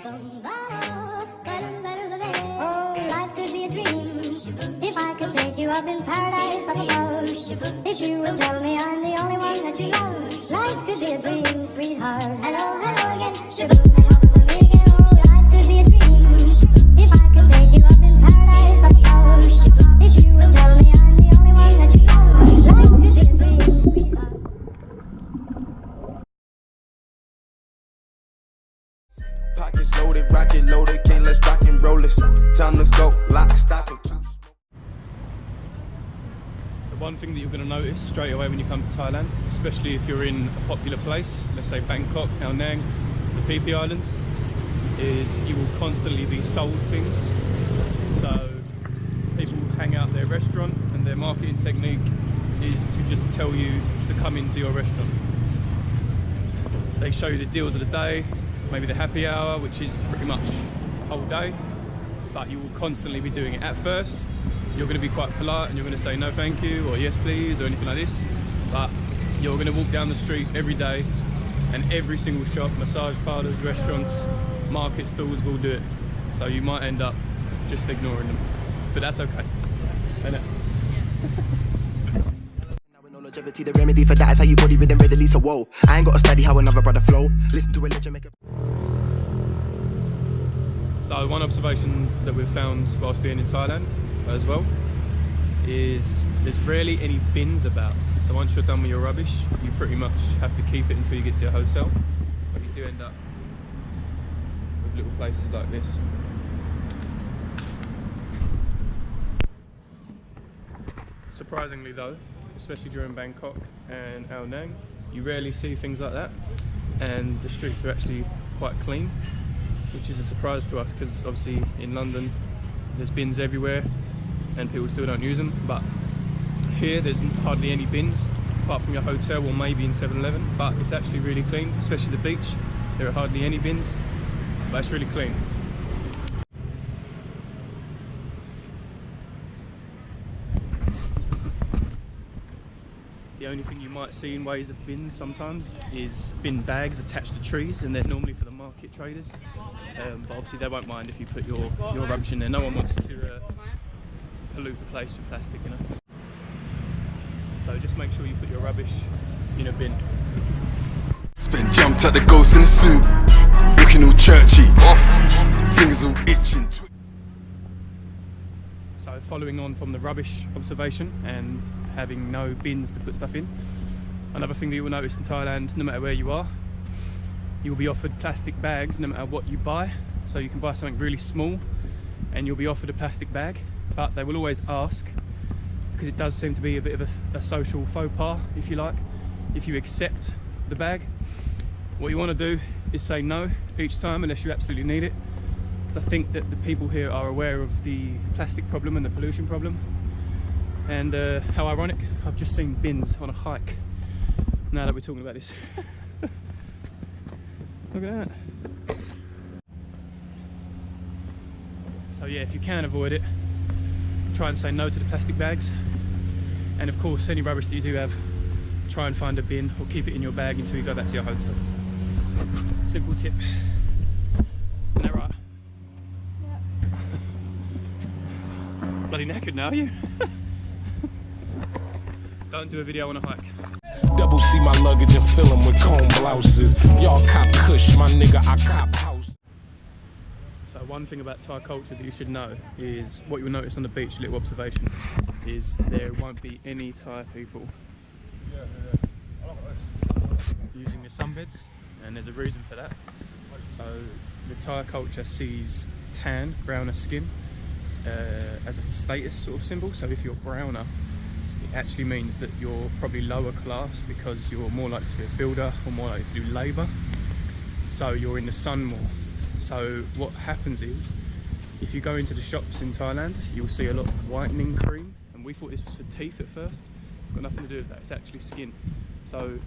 Oh, life could be a dream if I could take you up in paradise up above. If you would tell me I'm the only one that you love. Life could be a dream, sweetheart. Hello, hello again. Shaboom, and over the weekend. Oh, life could be a dream if I could take you up in paradise up above. If you would tell me I'm the only one that you love. Life could be a dream, sweetheart. Pockets loaded, rocket loaded, can't let's rock and roll this. Time to go, lock, stock, and two. So one thing that you're going to notice straight away when you come to Thailand, especially if you're in a popular place, let's say Bangkok, Khao Nang, the Phi Phi Islands, is you will constantly be sold things. So people hang out their restaurant and their marketing technique is to just tell you to come into your restaurant. They show you the deals of the day, maybe the happy hour, which is pretty much the whole day, but you will constantly be doing it. At first you're going to be quite polite and you're going to say no thank you or yes please or anything like this, but you're going to walk down the street every day and every single shop, massage parlours, restaurants, market stalls will do it. So you might end up just ignoring them, but that's okay, isn't it? Longevity, the remedy for that is how you body rhythm readily. So whoa, I ain't got to study how another brother flow. Listen to a legend, make it. So one observation that we've found whilst being in Thailand as well is there's rarely any bins about. So once you're done with your rubbish, you pretty much have to keep it until you get to your hotel. But you do end up with little places like this. Surprisingly though, especially during Bangkok and Khao Nang, you rarely see things like that, and the streets are actually quite clean, which is a surprise to us because obviously in London there's bins everywhere and people still don't use them, but here there's hardly any bins apart from your hotel or maybe in 7-Eleven, but it's actually really clean, especially the beach. There are hardly any bins, but it's really clean. The only thing you might see in ways of bins sometimes is bin bags attached to trees, and they're normally for the market traders. But obviously they won't mind if you put your rubbish in there. No one wants to pollute the place with plastic, you know. So just make sure you put your rubbish in a bin. Spin jumped at the ghost in the suit, looking all churchy, fingers all itching. So following on from the rubbish observation and having no bins to put stuff in, another thing that you will notice in Thailand, no matter where you are, you will be offered plastic bags no matter what you buy. So you can buy something really small and you'll be offered a plastic bag, but they will always ask, because it does seem to be a bit of a social faux pas, if you like. If you accept the bag, what you want to do is say no each time unless you absolutely need it, because I think that the people here are aware of the plastic problem and the pollution problem. And how ironic, I've just seen bins on a hike now that we're talking about this. Look at that. So yeah, if you can avoid it, try and say no to the plastic bags, and of course any rubbish that you do have, try and find a bin or keep it in your bag until you go back to your hotel. Simple tip. Isn't that right? Yeah. Bloody knackered now, are you? Don't do a video on a hike. Double C my luggage and fill them with comb blouses. Y'all cop kush, my nigga, I cop house. So one thing about Thai culture that you should know is what you'll notice on the beach, little observation, is there won't be any Thai people using the sunbeds, and there's a reason for that. So the Thai culture sees tan, browner skin as a status sort of symbol. So if you're browner, it actually means that you're probably lower class because you're more likely to be a builder or more likely to do labour. So you're in the sun more. So what happens is, if you go into the shops in Thailand, you'll see a lot of whitening cream, and we thought this was for teeth at first. It's got nothing to do with that, it's actually skin. So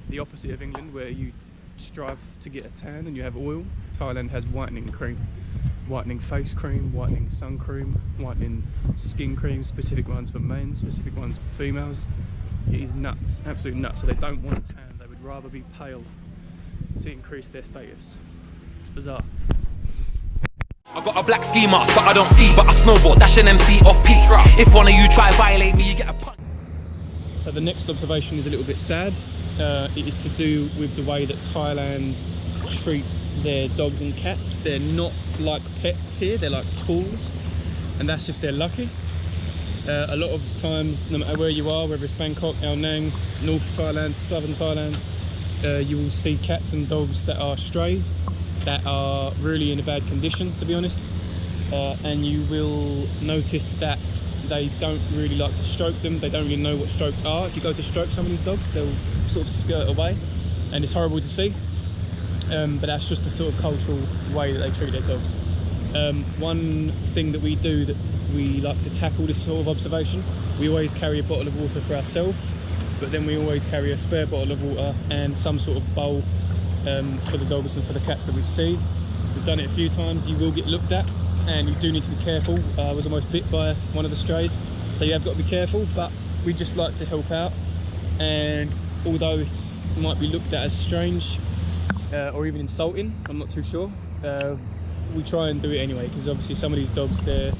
the opposite of England, where you strive to get a tan and you have oil, Thailand has whitening cream. Whitening face cream, whitening sun cream, whitening skin cream, specific ones for men, specific ones for females. It is nuts, absolute nuts. So they don't want a tan, they would rather be pale to increase their status. It's bizarre. I got a black ski mask, but I don't ski, but I snowboard, dash an MC off peak. If one of you try violate me, you get a punch. So the next observation is a little bit sad. It is to do with the way that Thailand treat their dogs and cats. They're not like pets here, they're like tools, and that's if they're lucky. A lot of times, no matter where you are, whether it's Bangkok, Ao Nang, North Thailand, Southern Thailand, you will see cats and dogs that are strays, that are really in a bad condition, to be honest. And you will notice that they don't really like to stroke them. They don't really know what strokes are. If you go to stroke some of these dogs, they'll sort of skirt away, and it's horrible to see. But that's just the sort of cultural way that they treat their dogs. One thing that we do that we like to tackle this sort of observation, we always carry a bottle of water for ourselves, but then we always carry a spare bottle of water and some sort of bowl for the dogs and for the cats that we see. We've done it a few times. You will get looked at, and you do need to be careful. I was almost bit by one of the strays, so you have got to be careful, but we just like to help out. And although it might be looked at as strange or even insulting, I'm not too sure, we try and do it anyway, because obviously some of these dogs, they're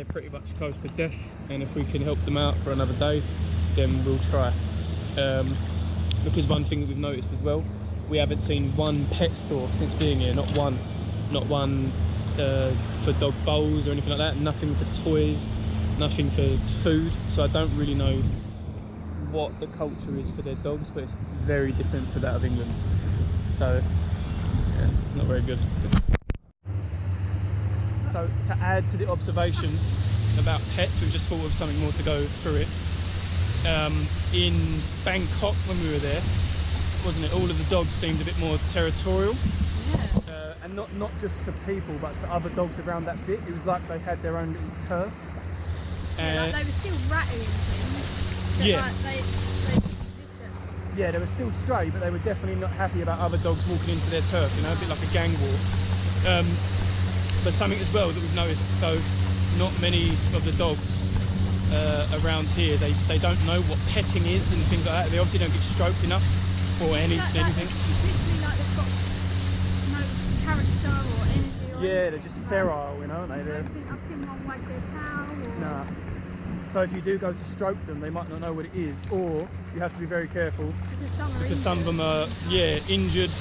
pretty much close to death, and if we can help them out for another day, then we'll try. Because one thing that we've noticed as well, we haven't seen one pet store since being here, not one for dog bowls or anything like that, nothing for toys, nothing for food. So I don't really know what the culture is for their dogs, but it's very different to that of England. So yeah, not very good. So to add to the observation about pets, we've just thought of something more to go through it. In Bangkok when we were there, wasn't it, all of the dogs seemed a bit more territorial. Yeah. And not just to people, but to other dogs around that bit. It was like they had their own little turf. Yeah, like they were still ratting things. Yeah. Like Yeah, they were still stray, but they were definitely not happy about other dogs walking into their turf, you know, a bit like a gang war. But something as well that we've noticed, so not many of the dogs around here, they don't know what petting is and things like that. They obviously don't get stroked enough or anything. It's literally like they've got no character or energy or yeah, they're just feral, you know, aren't they? I don't think I've seen one wag their tail or... Nah. So if you do go to stroke them, they might not know what it is, or you have to be very careful because some of them are injured,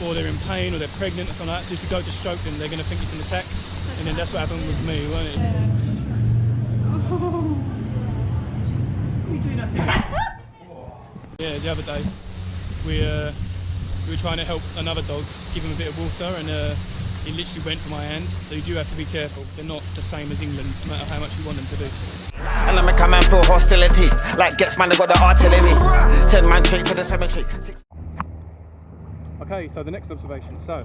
or they're in pain, or they're pregnant or something like that. So if you go to stroke them, they're going to think it's an attack, and then that's what happened with me, wasn't it? Yeah, the other day we were trying to help another dog, give him a bit of water, and he literally went for my hand. So you do have to be careful. They're not the same as England, no matter how much you want them to be. And I make a man feel hostility, like Ghetts man, they got the artillery. Send man straight to the cemetery. Okay, so the next observation. So,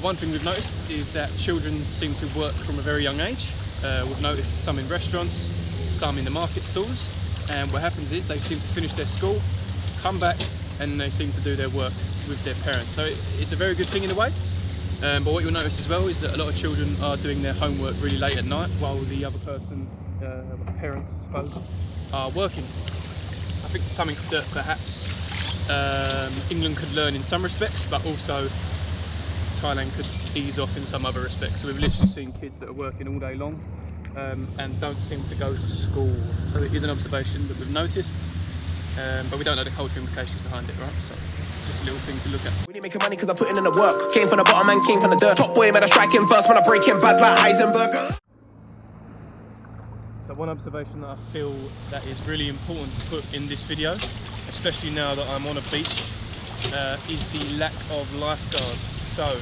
one thing we've noticed is that children seem to work from a very young age. We've noticed some in restaurants, some in the market stalls, and what happens is they seem to finish their school, come back, and they seem to do their work with their parents. So it's a very good thing in a way. But what you'll notice as well is that a lot of children are doing their homework really late at night, while the other person, parents I suppose, are working. I think something that perhaps England could learn in some respects, but also Thailand could ease off in some other respects. So we've literally seen kids that are working all day long and don't seem to go to school. So it is an observation that we've noticed, but we don't know the cultural implications behind it, right? So just a little thing to look at. We need making money because I'm putting in the work. Came from the bottom and came from the dirt. Top boy made a striking verse when I break him bad like Heisenberg. So one observation that I feel that is really important to put in this video, especially now that I'm on a beach, is the lack of lifeguards. So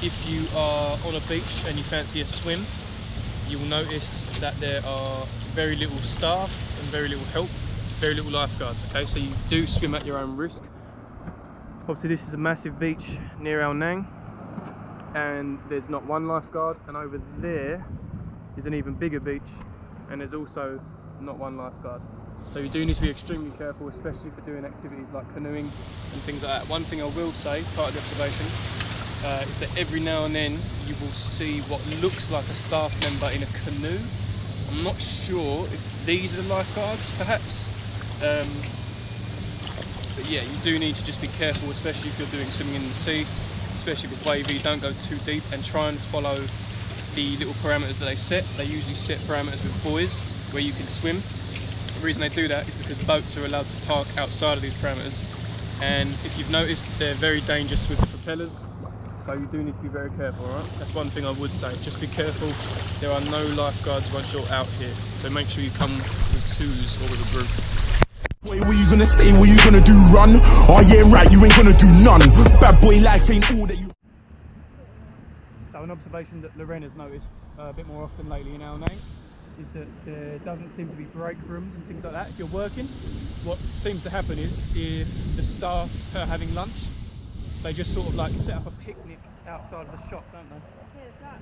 if you are on a beach and you fancy a swim, you will notice that there are very little staff and very little help, very little lifeguards. Okay, so you do swim at your own risk. Obviously this is a massive beach near Ao Nang, and there's not one lifeguard, and over there is an even bigger beach, and there's also not one lifeguard. So you do need to be extremely careful, especially for doing activities like canoeing and things like that. One thing I will say, part of the observation, is that every now and then you will see what looks like a staff member in a canoe. I'm not sure if these are the lifeguards, perhaps. But yeah, you do need to just be careful, especially if you're doing swimming in the sea. especially if it's wavy, don't go too deep, and try and follow the little parameters that they set. They usually set parameters with buoys where you can swim. The reason they do that is because boats are allowed to park outside of these parameters, and if you've noticed, they're very dangerous with the propellers, so you do need to be very careful, alright? That's one thing I would say, just be careful. There are no lifeguards once you're out here, so make sure you come with twos or with a group. Boy, what you gonna say, what you gonna do, run? Oh yeah, right, you ain't gonna do none. Bad boy life ain't all that you... So an observation that Loren has noticed a bit more often lately in our name is that there doesn't seem to be break rooms and things like that. If you're working, what seems to happen is if the staff are having lunch, they just sort of like set up a picnic outside of the shop, don't they? Yeah, it's like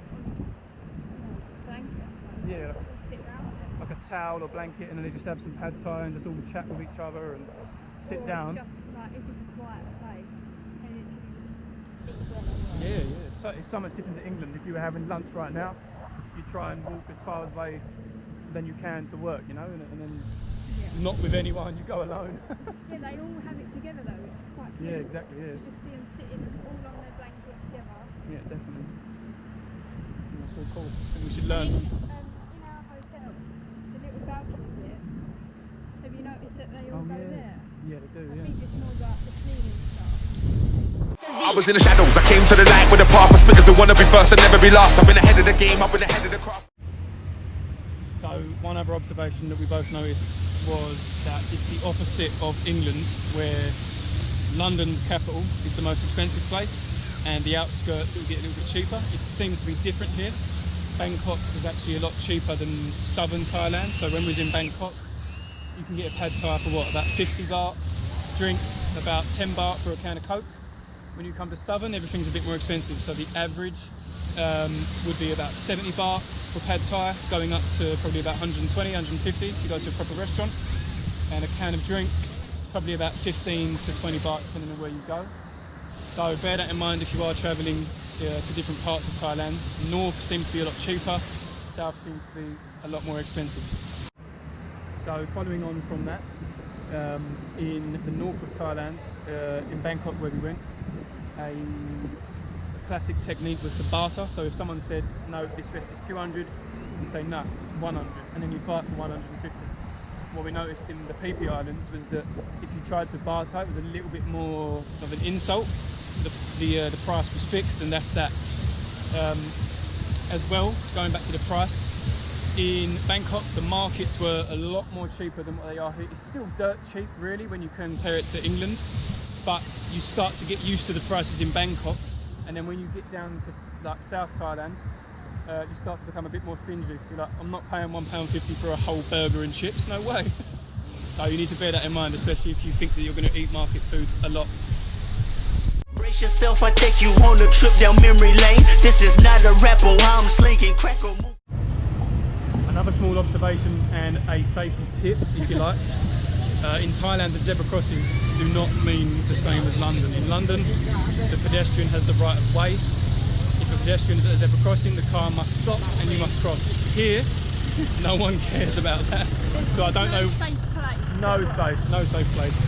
blanket. Yeah. Sit around it. Like a towel or blanket, and then they just have some pad thai and just all chat with each other and sit Or down. It's just like if it's a quiet place, and you just eat whatever. Yeah. So it's so much different to England. If you were having lunch right now, you try and walk as far away than you can to work, you know, and then not with anyone, you go alone. Yeah, they all have it together though, which is quite cool. Yeah, exactly, yes. You just see them sitting all on their blanket together. Yeah, definitely. That's all cool. I think we should learn. In our hotel, the little balcony bits, have you noticed that they all go there? Yeah, they do, I yeah. think it's more like the cleaning stuff. I was in the shadows, I came to the light with a path for speakers who wanna be first and never be last. I've been ahead of the game, I've been ahead of the crowd. So one other observation that we both noticed was that it's the opposite of England, where London capital is the most expensive place and the outskirts it will get a little bit cheaper. It seems to be different here. Bangkok is actually a lot cheaper than southern Thailand. So when we was in Bangkok, you can get a pad thai for what, about 50 baht, drinks about 10 baht for a can of Coke. When you come to southern, everything's a bit more expensive. So the average would be about 70 baht for pad thai, going up to probably about 120, 150 if you go to a proper restaurant. And a can of drink, probably about 15 to 20 baht depending on where you go. So bear that in mind if you are travelling to different parts of Thailand. North seems to be a lot cheaper, south seems to be a lot more expensive. So following on from that, in the north of Thailand, in Bangkok where we went, a classic technique was the barter. So if someone said, no, this vest is 200, you say, no, 100, and then you buy it for 150. What we noticed in the PP Islands was that if you tried to barter, it was a little bit more of an insult. The price was fixed, and that's that. As well, going back to the price, in Bangkok the markets were a lot more cheaper than what they are here. It's still dirt cheap really when you compare it to England, but you start to get used to the prices in Bangkok, and then when you get down to like South Thailand, you start to become a bit more stingy. You're like, I'm not paying £1.50 for a whole burger and chips, no way. So you need to bear that in mind, especially if you think that you're going to eat market food a lot. Brace yourself, I take you on a trip down memory lane. This is not a rap, or I'm slinking crack or move. Another small observation and a safety tip, if you like. In Thailand, the zebra crosses do not mean the same as London. In London, the pedestrian has the right of way. If a pedestrian is at a zebra crossing, the car must stop and you must cross. Here, no one cares about that. So I don't know. No safe place.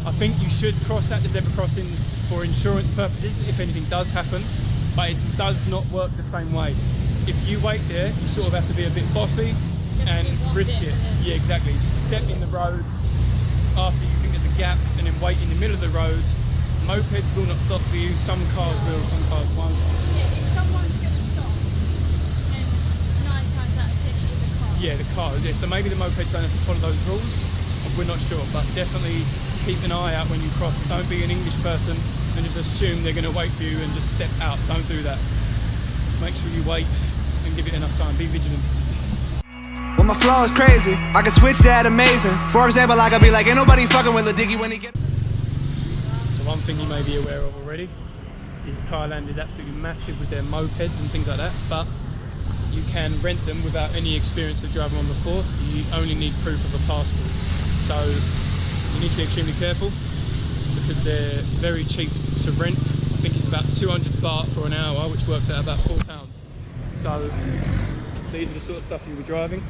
I think you should cross at the zebra crossings for insurance purposes if anything does happen, but it does not work the same way. If you wait there, you sort of have to be a bit bossy and risk it. Yeah, exactly. Just step in the road after you think there's a gap and then wait in the middle of the road. Mopeds will not stop for you. Some cars will, some cars won't. Yeah, if someone's going to stop, then 9 times out of 10 it is a car. Yeah, the cars. Yeah, so maybe the mopeds don't have to follow those rules. We're not sure, but definitely keep an eye out when you cross. Don't be an English person and just assume they're going to wait for you and just step out. Don't do that. Make sure you wait and give it enough time. Be vigilant. When my flow is crazy, I can switch that amazing. For example, I could be like, ain't nobody fucking with a Dicky when he get. So one thing you may be aware of already is Thailand is absolutely massive with their mopeds and things like that, but you can rent them without any experience of driving one before. You only need proof of a passport. So you need to be extremely careful because they're very cheap to rent. I think it's about 200 baht for an hour, which works out about £4. So these are the sort of stuff you'll be driving.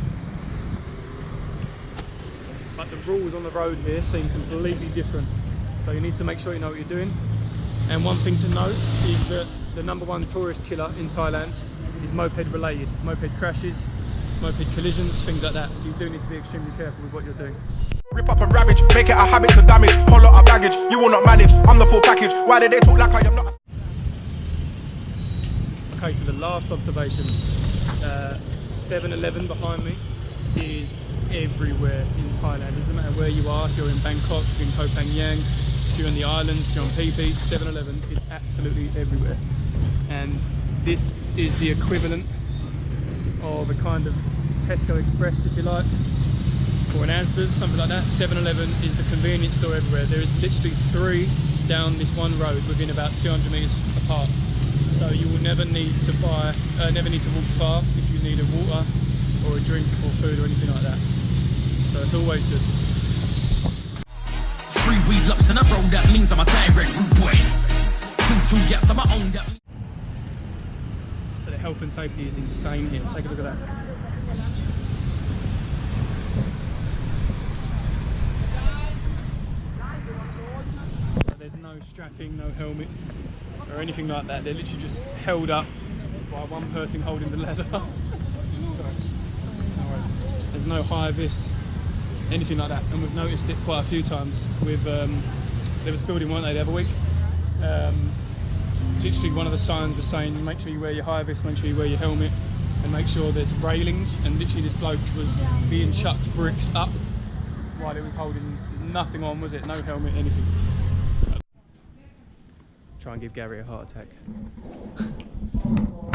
But the rules on the road here seem completely different. So you need to make sure you know what you're doing. And one thing to note is that the #1 tourist killer in Thailand is moped related. Moped crashes, moped collisions, things like that. So you do need to be extremely careful with what you're doing. Rip up and ravage, make it a habit to damage. Whole lot of baggage, you will not manage. I'm the full package. Why did they talk like I am not? Okay, so the last observation, 7-Eleven behind me is everywhere in Thailand. Doesn't matter where you are, if you're in Bangkok, if you're in Koh Phangan, if you're in the islands, if you're on PP, 7-Eleven is absolutely everywhere. And this is the equivalent of a kind of Tesco Express, if you like, or an Asda's, something like that. 7-Eleven is the convenience store everywhere. There is literally 3 down this one road within about 200 metres apart. So you will never need to never need to walk far if you need a water or a drink or food or anything like that. So it's always good. 3 wheel ups and I roll, that means I'm a direct route boy. 2 yaps on my own, that means. So the health and safety is insane here. Take a look at that. So there's no strapping, no helmets or anything like that. They're literally just held up by one person holding the leather. Sorry. No worries. There's no high vis, anything like that. And we've noticed it quite a few times with, there was building, weren't they, the other week? Literally one of the signs was saying, make sure you wear your high vis, make sure you wear your helmet, and make sure there's railings. And literally this bloke was being chucked bricks up while he was holding nothing on, was it? No helmet, anything. Try and give Gary a heart attack.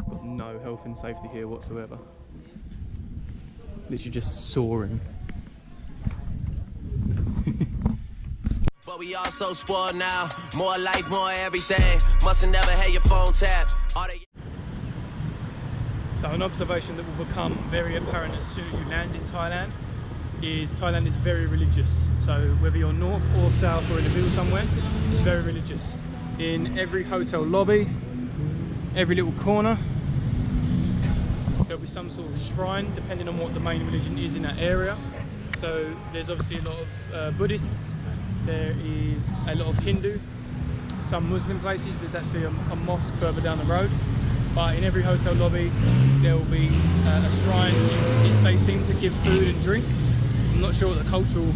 Got no health and safety here whatsoever. Literally just soaring. But we all so spoiled now. More life, more everything. Must've never had your phone tapped. So an observation that will become very apparent as soon as you land in Thailand is Thailand is very religious. So whether you're north or south or in the middle somewhere, it's very religious. In every hotel lobby, every little corner, there'll be some sort of shrine depending on what the main religion is in that area. So there's obviously a lot of Buddhists, there is a lot of Hindu, some Muslim places. There's actually a mosque further down the road. But in every hotel lobby there will be a shrine. They seem to give food and drink. I'm not sure what the cultural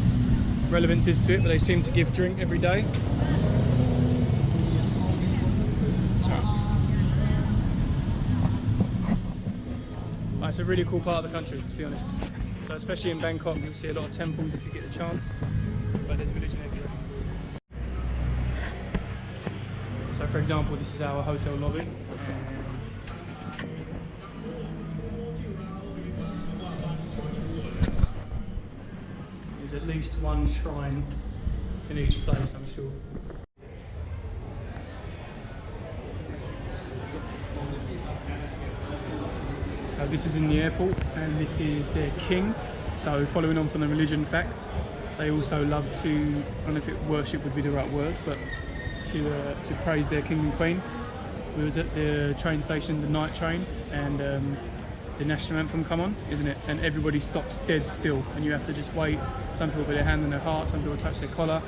relevance is to it, but they seem to give drink every day. It's a really cool part of the country, to be honest. So especially in Bangkok, you'll see a lot of temples if you get the chance, but there's religion everywhere. So for example, this is our hotel lobby. There's at least one shrine in each place, I'm sure. So this is in the airport, and this is their king. So following on from the religion fact, they also love to, I don't know if worship would be the right word, but to praise their king and queen. We was at the train station, the night train, and the national anthem come on, isn't it? And everybody stops dead still, and you have to just wait. Some people put their hand on their heart, some people touch their collar,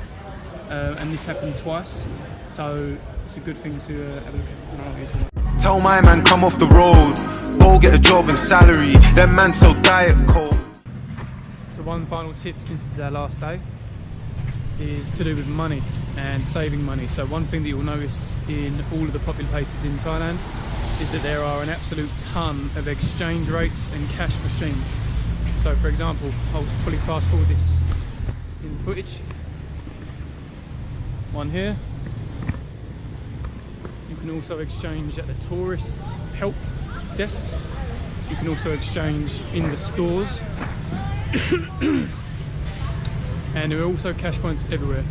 and this happened twice. So it's a good thing to have a look at. Tell my man come off the road, go get a job and salary. That man sell diet coke. So one final tip, since this is our last day, is to do with money and saving money. So one thing that you'll notice in all of the popular places in Thailand is that there are an absolute ton of exchange rates and cash machines. So for example, I'll probably fast forward this in the footage. One here. You can also exchange at the tourist help desks. You can also exchange in the stores. And there are also cash points everywhere.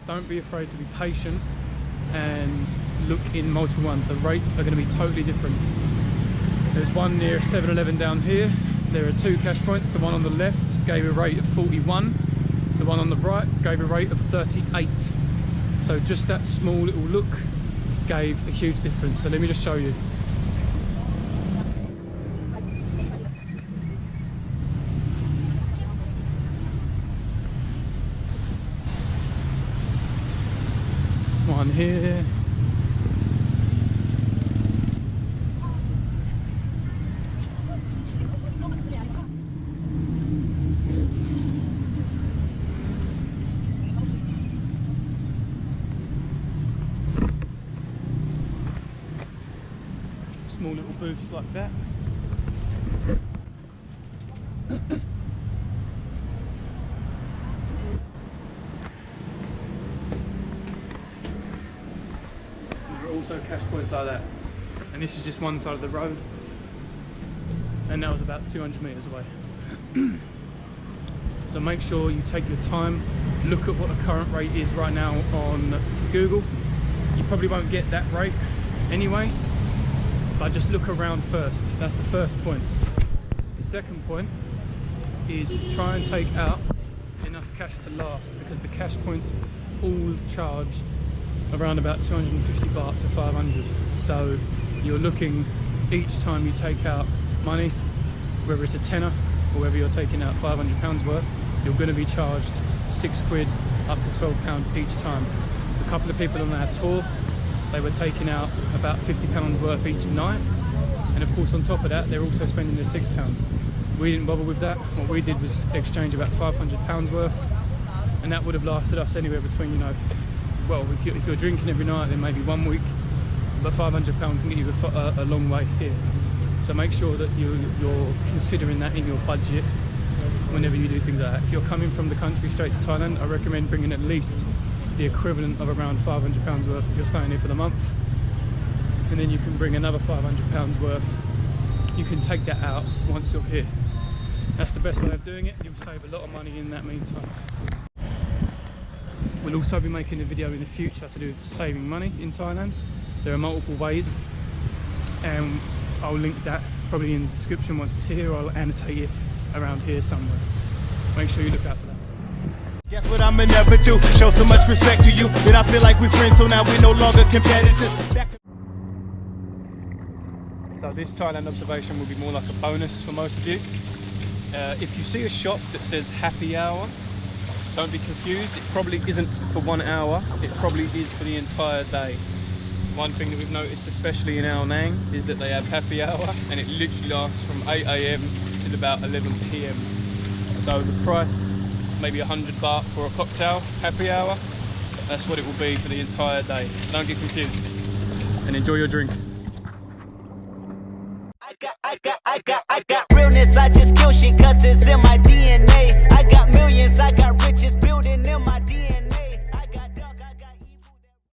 Don't be afraid to be patient and look in multiple ones. The rates are going to be totally different. There's one near 7-Eleven down here. There are 2 cash points. The one on the left gave a rate of 41. The one on the right gave a rate of 38. So just that small little look gave a huge difference. So let me just show you. here. Small little booths like that. There are also cash points like that, and this is just one side of the road, and that was about 200 meters away. So make sure you take your time, look at what the current rate is right now on Google. You probably won't get that rate anyway, but just look around first. That's the first point. The second point is try and take out enough cash to last, because the cash points all charge around about 250 baht to 500. So you're looking, each time you take out money, whether it's a tenner or whether you're taking out £500 worth, you're going to be charged £6 up to £12 each time. A couple of people on our tour, they were taking out about £50 worth each night, and of course on top of that they're also spending their £6. We didn't bother with that. What we did was exchange about £500 worth, and that would have lasted us anywhere between, you know, well, if you're drinking every night, then maybe 1 week, but £500 can get you a long way here. So make sure that you're considering that in your budget whenever you do things like that. If you're coming from the country straight to Thailand, I recommend bringing at least the equivalent of around £500 worth if you're staying here for the month, and then you can bring another £500 worth. You can take that out once you're here. That's the best way of doing it. You'll save a lot of money in that meantime. We'll also be making a video in the future to do with saving money in Thailand. There are multiple ways, and I'll link that probably in the description once it's here, or I'll annotate it around here somewhere. Make sure you look out for that. Guess what I'ma never do? Show so much respect to you that I feel like we're friends, so now we're no longer competitors. So this Thailand observation will be more like a bonus for most of you. If you see a shop that says happy hour, don't be confused. It probably isn't for 1 hour. It probably is for the entire day. One thing that we've noticed, especially in Ao Nang, is that they have happy hour, and it literally lasts from 8 AM till about 11 PM. So the price, maybe 100 baht for a cocktail, happy hour, that's what it will be for the entire day. So don't get confused, and enjoy your drink. I got realness, I just